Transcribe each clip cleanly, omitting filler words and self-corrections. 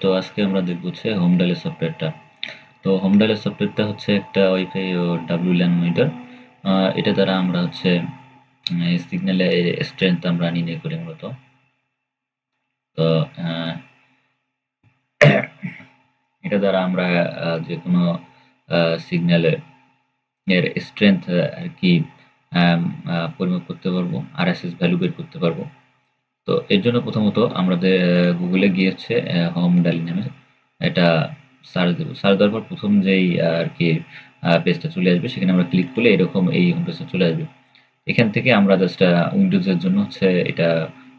তো আজকে আমরা দেখব হচ্ছে হোম ডায়ালের সফটওয়্যারটা। তো হোম ডায়ালের সফটওয়্যারটা হচ্ছে একটা ওয়াইফাই ও WLAN মনিটর। এটা দ্বারা আমরা হচ্ছে সিগন্যালের স্ট্রেংথ আমরা নির্ণয় করি মূলত। তো আহ, এটা দ্বারা আমরা যে কোনো সিগন্যালের স্ট্রেংথ আর কি পরিমাপ করতে পারবো, RSS ভ্যালু বের করতে পারবো। তো এর জন্য প্রথমত আমাদের গুগলে গিয়ে হচ্ছে হোম ডায়াল নামে এটা সার্চ দেবো। সার্চ দেওয়ার পর প্রথম যেই আর কি পেজটা চলে আসবে সেখানে আমরা ক্লিক করলে এরকম এই হোম পেজটা চলে আসবে। এখান থেকে আমরা জাস্ট উইন্ডোজের জন্য হচ্ছে এটা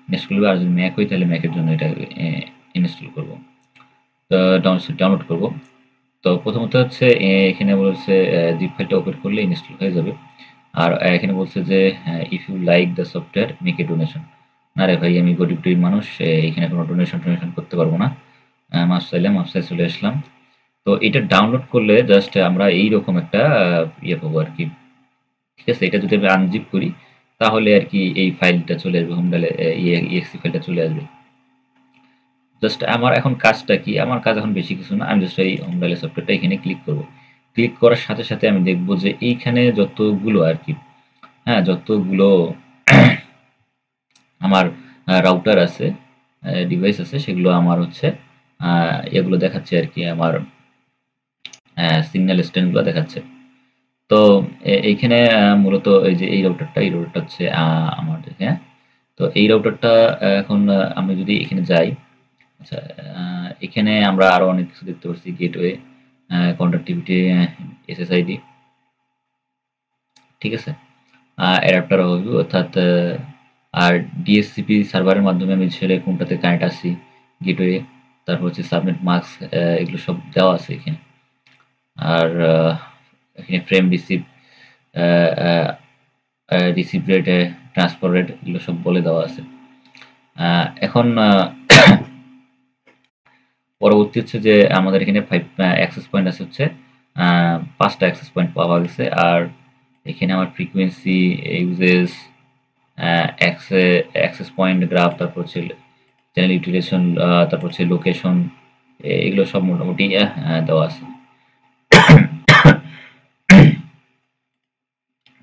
ইনস্টল করবো, আর যদি ম্যাক হয় তাহলে ম্যাকের জন্য এটা ইনস্টল করবো, ডাউনলোড করবো। তো প্রথমত হচ্ছে এখানে বলছে জিপ ফাইলটা ওপেন করলে ইনস্টল হয়ে যাবে। আর এখানে বলছে যে if you like the software make a donation. না রে ভাই, আমি গরিব টরিব মানুষ, এখানে কোনো ডোনেশন করতে পারবো না। মাফসাইলে চলে আসলাম। তো এটা ডাউনলোড করলে জাস্ট আমরা এইরকম একটা ইয়ে পাবো আর কি। ঠিক আছে, এটা যদি আমি আনজিপ করি তাহলে আর কি এই ফাইলটা চলে আসবে, হোম ডালে ইএক্সি ফাইলটা চলে আসবে। জাস্ট আমার এখন কাজটা কি, আমার কাজ এখন বেশি কিছু না, আমি জাস্ট এই হোম ডায়াল সফটওয়্যারটা এখানে ক্লিক করব। ক্লিক করার সাথে সাথে আমি দেখব যে এইখানে যতগুলো আর কি, হ্যাঁ, যতগুলো আমার রাউটার আছে, ডিভাইস আছে, সেগুলো আমার হচ্ছে এগুলো দেখাচ্ছে আর কি, আমার সিগন্যাল স্ট্রেন্থগুলো দেখাচ্ছে। তো এইখানে মূলত এই রাউটারটা হচ্ছে আমাদের, হ্যাঁ। তো এই রাউটারটা এখন আমি যদি এখানে যাই, আচ্ছা, এখানে আমরা আরো অনেক কিছু দেখতে পাচ্ছি, গেটওয়ে, কন্ডাক্টিভিটি, SSID, ঠিক আছে, অ্যাডাপ্টার ওভারভিউ, অর্থাৎ আর DHCP সার্ভারের মাধ্যমে আমি ছেড়ে কোনটাতে কানেক্ট আছি, গেটওয়ে, তারপর হচ্ছে সাবনেট মাস্ক, এগুলো সব দেওয়া আছে এখানে। আর এখানে frame receive, receive rate, transfer rate, এগুলো সব বলে দেওয়া আছে। এখন পরবর্তী হচ্ছে যে আমাদের এখানে 5 অ্যাক্সেস পয়েন্ট আছে হচ্ছে 5টা অ্যাক্সেস পয়েন্ট পাওয়া গেছে। আর এখানে আমার frequency, uses, access point graph, তারপর হচ্ছে চ্যানেল ইউটিলাইজেশন, তারপর হচ্ছে লোকেশন, এগুলো সব মোটামুটি দেওয়া আছে।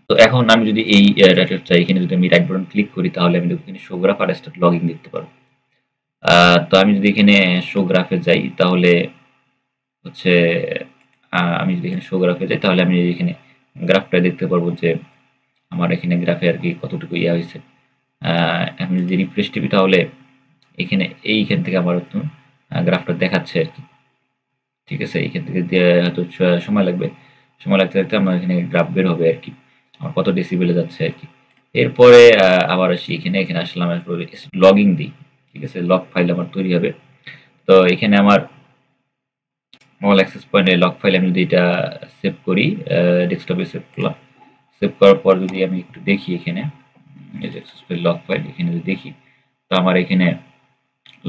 তো এখন আমি যদি এই ডাটাটা এখানে যদি আমি রাইট বাটন ক্লিক করি তাহলে আমি এখানে শো গ্রাফ আর স্টার্ট লগইন দেখতে পারবো। তো আমি যদি এখানে শো গ্রাফে যাই তাহলে হচ্ছে আমি যদি এখানে শো গ্রাফে যাই তাহলে আমি এখানে গ্রাফটা দেখতে পারবো যে আমার এখানে গ্রাফে আর কি কতটুকু ইয়া হয়েছে। আমি যদি রিফ্রেশ টিপি তাহলে এইখান থেকে আমার গ্রাফটা দেখাচ্ছে আর কি। ঠিক আছে, এইখান থেকে হয়তো সময় লাগবে, সময় লাগতে লাগতে আমার এখানে গ্রাফ বের হবে আর কি, আমার কত ডেসিবেলে যাচ্ছে আর কি। এরপরে আবার আসি এখানে আসলাম, এরপরে লগিং দিই। ঠিক আছে, লগ ফাইল আমার তৈরি হবে। তো এখানে আমার all access point log file আমি যদি এটা সেভ করি, ডেস্কটপে সেভ করলাম। সেভ করার পর যদি আমি একটু দেখি এখানে, এই যে অ্যাক্সেস ফাইল লগ ফাইল এখানে যদি দেখি, তো আমার এখানে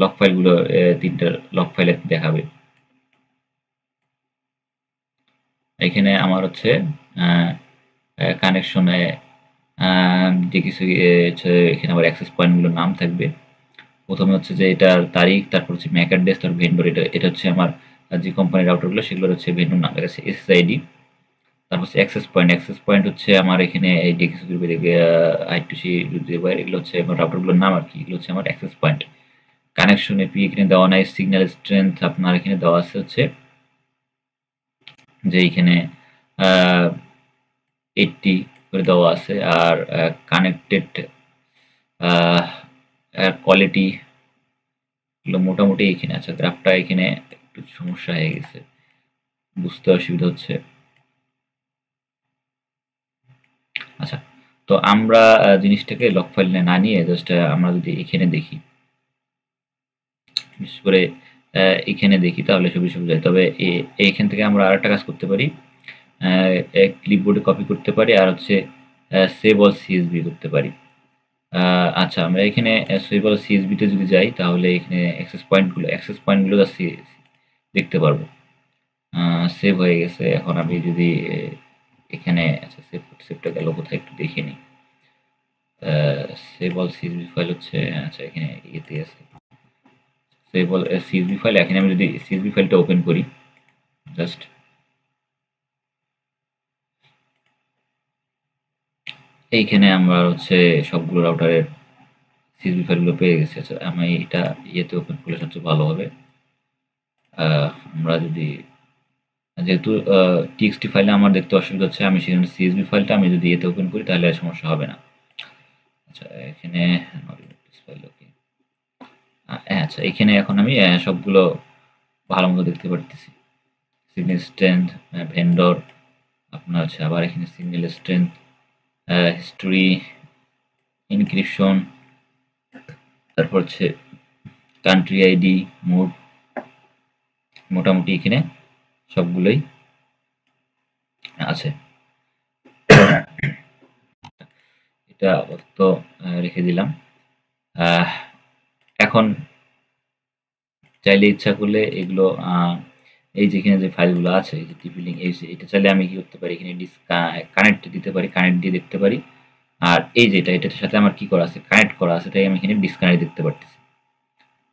লগ ফাইলগুলো 3টা লগ ফাইল দেখাবে। এখানে আমার হচ্ছে কানেকশনে যে কিছু হচ্ছে এখানে আবার অ্যাক্সেস পয়েন্টগুলোর নাম থাকবে। প্রথমে হচ্ছে যে এটার তারিখ, তারপর হচ্ছে ম্যাক অ্যাড্রেস, তারপর ভেন্ডর, এটা হচ্ছে আমার যে কোম্পানির রাউটারগুলো সেগুলোর হচ্ছে ভেন্ডর নাম লেখা আছে, SSID। তারপর হচ্ছে অ্যাক্সেস পয়েন্ট হচ্ছে আমার এখানে এই ডিএক্সি গ্রুপের I2C এগুলো হচ্ছে আমার রাউটারগুলোর নাম আর কি, এগুলো হচ্ছে আমার অ্যাক্সেস পয়েন্ট। কানেকশন এপি এখানে দেওয়া নাই, সিগন্যাল স্ট্রেংথ আপনার এখানে দেওয়া আছে হচ্ছে যে এখানে 80 করে দেওয়া আছে। আর কানেক্টেড কোয়ালিটি এগুলো মোটামুটি এখানে আছে। গ্রাফটা এখানে একটু সমস্যা হয়ে গেছে, বুঝতে অসুবিধা হচ্ছে। আচ্ছা, তো আমরা জিনিসটাকে লগ ফাইল না নিয়ে জাস্ট আমরা যদি এখানে দেখি, বিশেষ করে এখানে দেখি তাহলে সবই সুবিধা হয়। তবে এইখান থেকে আমরা আরেকটা কাজ করতে পারি, ক্লিপবোর্ডে কপি করতে পারি, আর হচ্ছে সেভ অল CSV করতে পারি। আচ্ছা, আমরা এখানে সেভ অল CSV তে যদি যাই তাহলে এখানে অ্যাক্সেস পয়েন্টগুলো জাস্ট দেখতে পারবো। সেভ হয়ে গেছে। এখন আমি যদি এখানে, আচ্ছা, সেভটা গেল কোথায় একটু দেখে নিই। সেভ অল CSV ফাইল হচ্ছে, আচ্ছা, এখানে ইয়েতে আছে, স্টেবল সিএসভি ফাইল। এখানে আমি যদি সিএসভি ফাইলটা ওপেন করি, জাস্ট এইখানে আমরা হচ্ছে সবগুলো রাউটারের সিএসভি ফাইলগুলো পেয়ে গেছি। আচ্ছা, আমি এটা ইয়েতে ওপেন করলে সবচেয়ে ভালো হবে। আমরা যদি যেহেতু টিএক্সটি ফাইলে আমার দেখতে অসুবিধা হচ্ছে, আমি সেখানে সিএসভি ফাইলটা আমি যদি ইয়েতে ওপেন করি তাহলে আর সমস্যা হবে না। আচ্ছা, এখানে ফাইল ওকে। আচ্ছা, এখানে এখন আমি সবগুলো ভালো মতো দেখতে পারতেছি। সিগন্যাল স্ট্রেংথ, ভেন্ডর, আপনার হচ্ছে আবার এখানে সিগন্যাল স্ট্রেংথ, হিস্টোরি, ইনক্রিপশন, তারপর হচ্ছে কান্ট্রি আইডি, মোড, মোটামুটি এখানে সবগুলোই আছে। এটা আপাতত রেখে দিলাম। এখন চাইলে ইচ্ছা করলে এগুলো এই যেখানে যে ফাইলগুলো আছে, এই যে টিপি লিঙ্ক, এটা চাইলে আমি কি করতে পারি, এখানে কানেক্ট দিতে পারি, কানেক্ট দিয়ে দেখতে পারি। আর এই যেটা এটার সাথে আমার কি করা আছে, কানেক্ট করা আছে, তাই আমি এখানে ডিসকানেক্ট দেখতে পারতেছি।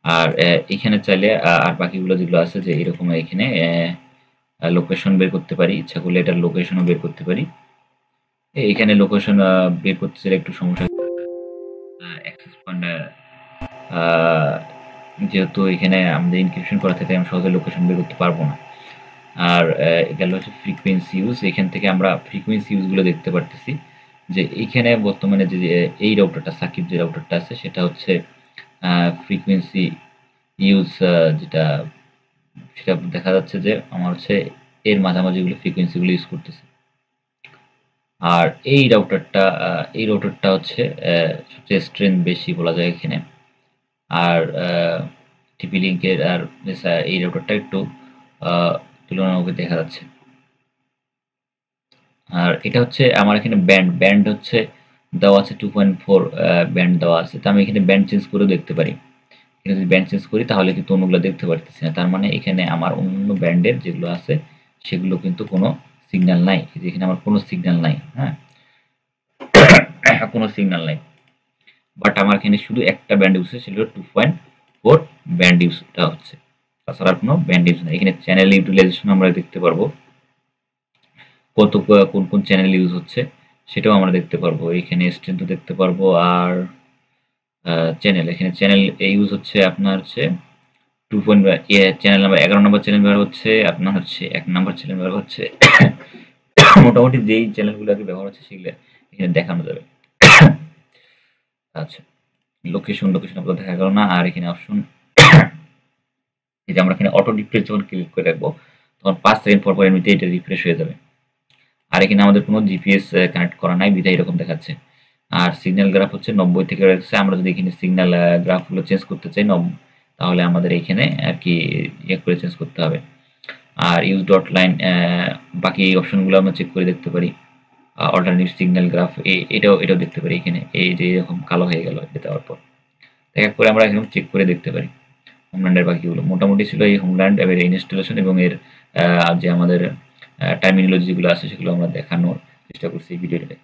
আর এখানে চাইলে আর বাকিগুলো যেগুলো আছে যে এরকম এখানে লোকেশন বের করতে পারি, ইচ্ছা করলে এটার লোকেশনও বের করতে পারি। এখানে লোকেশন বের করতে চাইলে একটু সমস্যা, অ্যাক্সেস পয়েন্ট যেহেতু এখানে আমাদের ইনক্রিপশন করা থাকে, আমি সহজে লোকেশন বের করতে পারবো না। আর গেল হচ্ছে ফ্রিকোয়েন্সি ইউজ, এখান থেকে আমরা ফ্রিকোয়েন্সি ইউজগুলো দেখতে পারতেছি যে এইখানে বর্তমানে যে এই রাউটারটা, সাকিব যে রাউটারটা আছে, সেটা হচ্ছে ফ্রিকোয়েন্সি ইউজ, যেটা সেটা দেখা যাচ্ছে যে আমার হচ্ছে এর মাঝামাঝিগুলো ফ্রিকোয়েন্সিগুলো ইউজ করতেছে। আর এই রাউটারটা হচ্ছে সবচেয়ে স্ট্রেংথ বেশি বলা যায় এখানে। আর টিপি লিঙ্কের আর এই রাউটারটা একটু তুলনামূলক দেখা যাচ্ছে। আর এটা হচ্ছে আমার এখানে ব্যান্ড হচ্ছে দেওয়া আছে 2.4 ব্যান্ড দেওয়া আছে। তো আমি এখানে ব্যান্ড চেঞ্জ করেও দেখতে পারি। এখানে যদি ব্যান্ড চেঞ্জ করি তাহলে কিন্তু অন্যগুলো দেখতে পারতেছি না। তার মানে এখানে আমার অন্য ব্যান্ডের যেগুলো আছে সেগুলো কিন্তু কোনো সিগন্যাল নাই। এই যে এখানে আমার কোনো সিগন্যাল নাই, হ্যাঁ? কোনো সিগন্যাল নাই। বাট আমার এখানে শুধু একটা ব্যান্ড ইউজ হচ্ছে, সেটা হলো 2.4 ব্যান্ড ইউজটা হচ্ছে। তাছাড়া আর কোনো ব্যান্ড ইউজ নাই। এখানে চ্যানেল ইউটিলাইজেশন আমরা দেখতে পারবো। কোন চ্যানেল ইউজ হচ্ছে সেটাও আমরা দেখতে পারবো। এখানে স্ট্রেংথও দেখতে পারবো। আর চ্যানেল, এখানে চ্যানেল ইউজ হচ্ছে আপনার হচ্ছে 2 চ্যানেল নাম্বার 11 নম্বর চ্যানেল ব্যবহার হচ্ছে, আপনার হচ্ছে 1 নম্বর চ্যানেল ব্যবহার হচ্ছে। মোটামুটি যেই চ্যানেলগুলোকে ব্যবহার হচ্ছে সেগুলো এখানে দেখানো যাবে। আচ্ছা, লোকেশন আপনাদের দেখা গেল না। আর এখানে অপশন, এই যে আমরা এখানে অটো রিফ্রেশ যখন ক্লিক করে রাখবো তখন 5 সেকেন্ড পর পর এমনিতে এটা রিফ্রেশ হয়ে যাবে। আর এখানে আমাদের কোনো জিপিএস কানেক্ট করা নাই বিধায় এরকম দেখাচ্ছে। আর সিগন্যাল গ্রাফ হচ্ছে 90 থেকে রাখছে। আমরা যদি এখানে সিগন্যাল গ্রাফগুলো চেঞ্জ করতে চাই তাহলে আমাদের এখানে আর কি ইয়ে করে চেঞ্জ করতে হবে। আর ইউজ ডট লাইন, বাকি অপশনগুলো আমরা চেক করে দেখতে পারি। অল্টারনেটিভ সিগন্যাল গ্রাফ এটাও দেখতে পারি। এখানে এই যে এরকম কালো হয়ে গেল এটা দেওয়ার পর, এক করে আমরা এরকম চেক করে দেখতে পারি। হোমল্যান্ডের বাকিগুলো মোটামুটি ছিল এই হোমল্যান্ড এর ইনস্টলেশন এবং এর যে আমাদের টার্মিনোলজি যেগুলো আছে সেগুলো আমরা দেখানোর চেষ্টা করছি এই ভিডিওতে।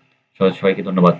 সবাইকে ধন্যবাদ।